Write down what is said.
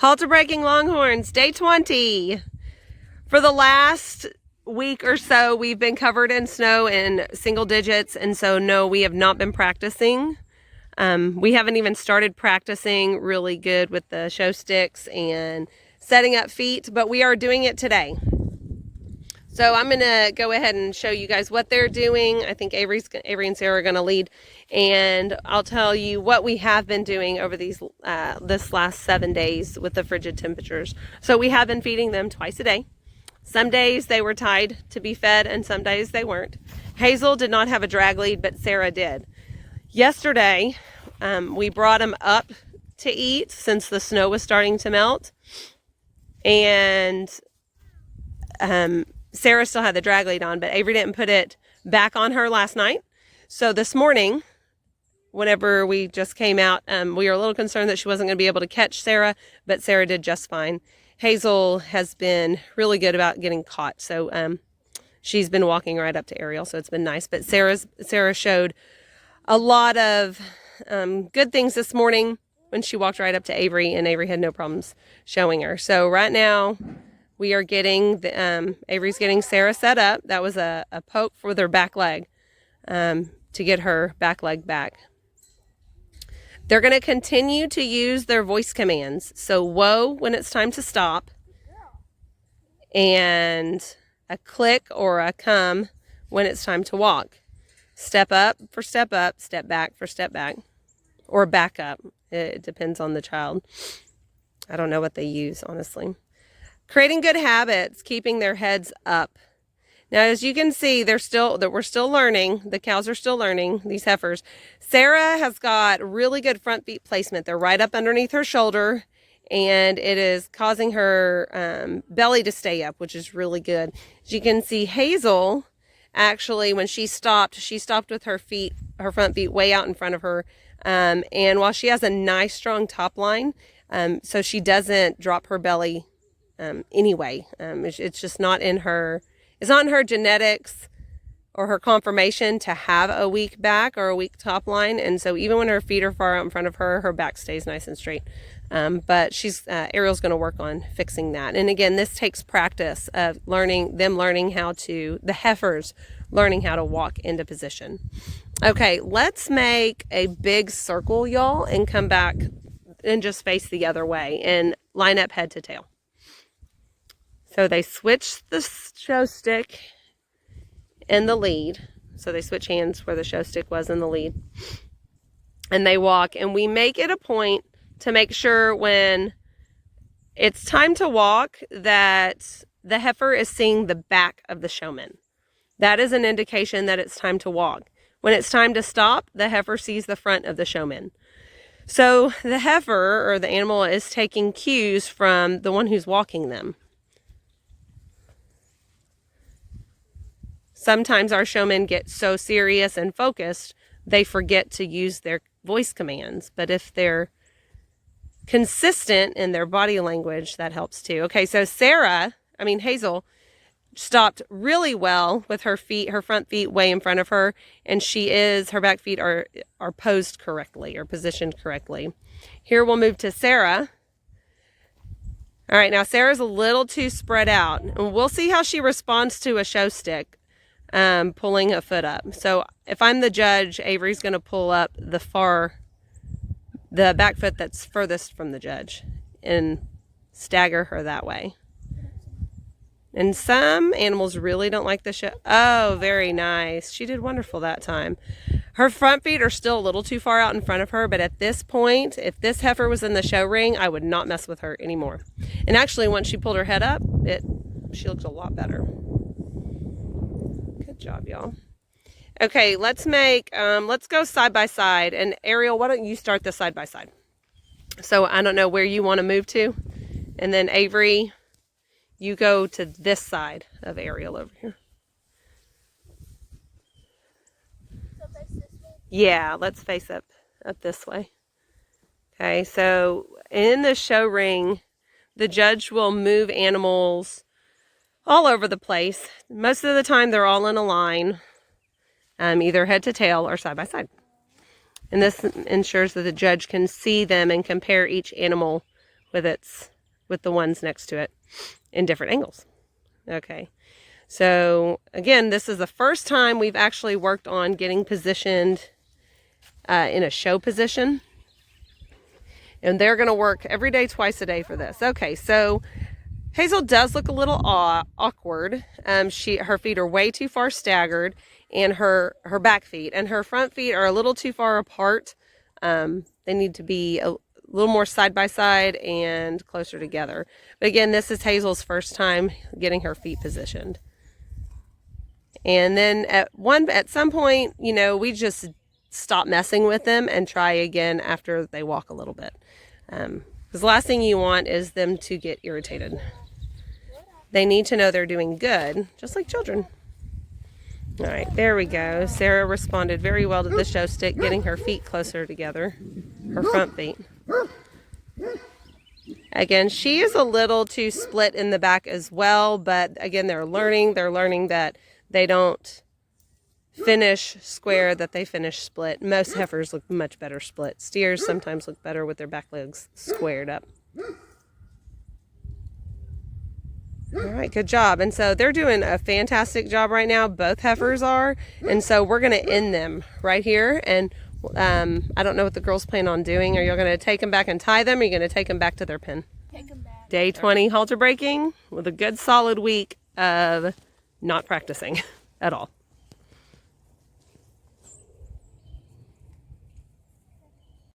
Halter breaking Longhorns, day 20. For the last week or so, we've been covered in snow in single digits, and so no, we have not been practicing. We haven't even started practicing really good with the show sticks and setting up feet, but we are doing it today. So I'm going to go ahead and show you guys what they're doing. I think Avery and Sarah are going to lead, and I'll tell you what we have been doing over this last 7 days with the frigid temperatures. So we have been feeding them twice a day. Some days they were tied to be fed, and some days they weren't. Hazel did not have a drag lead, but Sarah did. Yesterday, we brought them up to eat since the snow was starting to melt, and Sarah still had the drag lead on, but Avery didn't put it back on her last night. So this morning, whenever we just came out, we were a little concerned that she wasn't going to be able to catch Sarah, but Sarah did just fine. Hazel has been really good about getting caught, so she's been walking right up to Ariel, so it's been nice. But Sarah showed a lot of good things this morning when she walked right up to Avery, and Avery had no problems showing her. So right now, we are getting, Avery's getting Sarah set up. That was a poke for their back leg to get her back leg back. They're going to continue to use their voice commands. So whoa when it's time to stop, and a click or a come when it's time to walk. Step up, step back for step back, or back up. It depends on the child. I don't know what they use, honestly. Creating good habits, keeping their heads up. Now, as you can see, we're still learning. The cows are still learning, these heifers. Sarah has got really good front feet placement. They're right up underneath her shoulder, and it is causing her belly to stay up, which is really good. As you can see, Hazel, actually, when she stopped with her front feet way out in front of her. And while she has a nice, strong top line, so she doesn't drop her belly anyway. It's just not in her, it's not in her genetics or her conformation to have a weak back or a weak top line. And so even when her feet are far out in front of her, her back stays nice and straight. But Ariel's going to work on fixing that. And again, this takes practice of the heifers learning how to walk into position. Okay, let's make a big circle, y'all, and come back and just face the other way and line up head to tail. So they switch the show stick and the lead. So they switch hands where the show stick was in the lead. And they walk, and we make it a point to make sure when it's time to walk that the heifer is seeing the back of the showman. That is an indication that it's time to walk. When it's time to stop, the heifer sees the front of the showman. So the heifer, or the animal, is taking cues from the one who's walking them. Sometimes our showmen get so serious and focused, they forget to use their voice commands. But if they're consistent in their body language, that helps too. Okay, so Hazel stopped really well with her front feet way in front of her, and her back feet are posed correctly or positioned correctly. Here we'll move to Sarah. All right, now Sarah's a little too spread out, and we'll see how she responds to a show stick. Pulling a foot up. So if I'm the judge, Avery's going to pull up the back foot that's furthest from the judge and stagger her that way. And some animals really don't like the show. Oh, very nice. She did wonderful that time. Her front feet are still a little too far out in front of her, but at this point, if this heifer was in the show ring, I would not mess with her anymore. And actually, once she pulled her head up, she looked a lot better. Good job, y'all. Okay, let's go side by side. And Ariel, why don't you start the side by side? So I don't know where you want to move to. And then Avery, you go to this side of Ariel over here. So face this way? Yeah, let's face up this way. Okay, so in the show ring, the judge will move animals all over the place. Most of the time they're all in a line, either head to tail or side by side. And this ensures that the judge can see them and compare each animal with its with the ones next to it in different angles. Okay. So again, this is the first time we've actually worked on getting positioned in a show position. And they're going to work every day, twice a day for this. Okay, so Hazel does look a little awkward. Her feet are way too far staggered, and her back feet and her front feet are a little too far apart. They need to be a little more side by side and closer together. But again, this is Hazel's first time getting her feet positioned. And then at some point, you know, we just stop messing with them and try again after they walk a little bit. Because the last thing you want is them to get irritated. They need to know they're doing good, just like children. All right, there we go. Sarah responded very well to the show stick, getting her feet closer together, her front feet. Again, she is a little too split in the back as well, but again, they're learning that they don't finish square, that they finish split. Most heifers look much better split. Steers sometimes look better with their back legs squared up. All right, good job. And so they're doing a fantastic job right now. Both heifers are. And so we're going to end them right here. And I don't know what the girls plan on doing. Are you going to take them back and tie them? Or are you going to take them back to their pen? Take them back. Day 20 halter breaking with a good solid week of not practicing at all.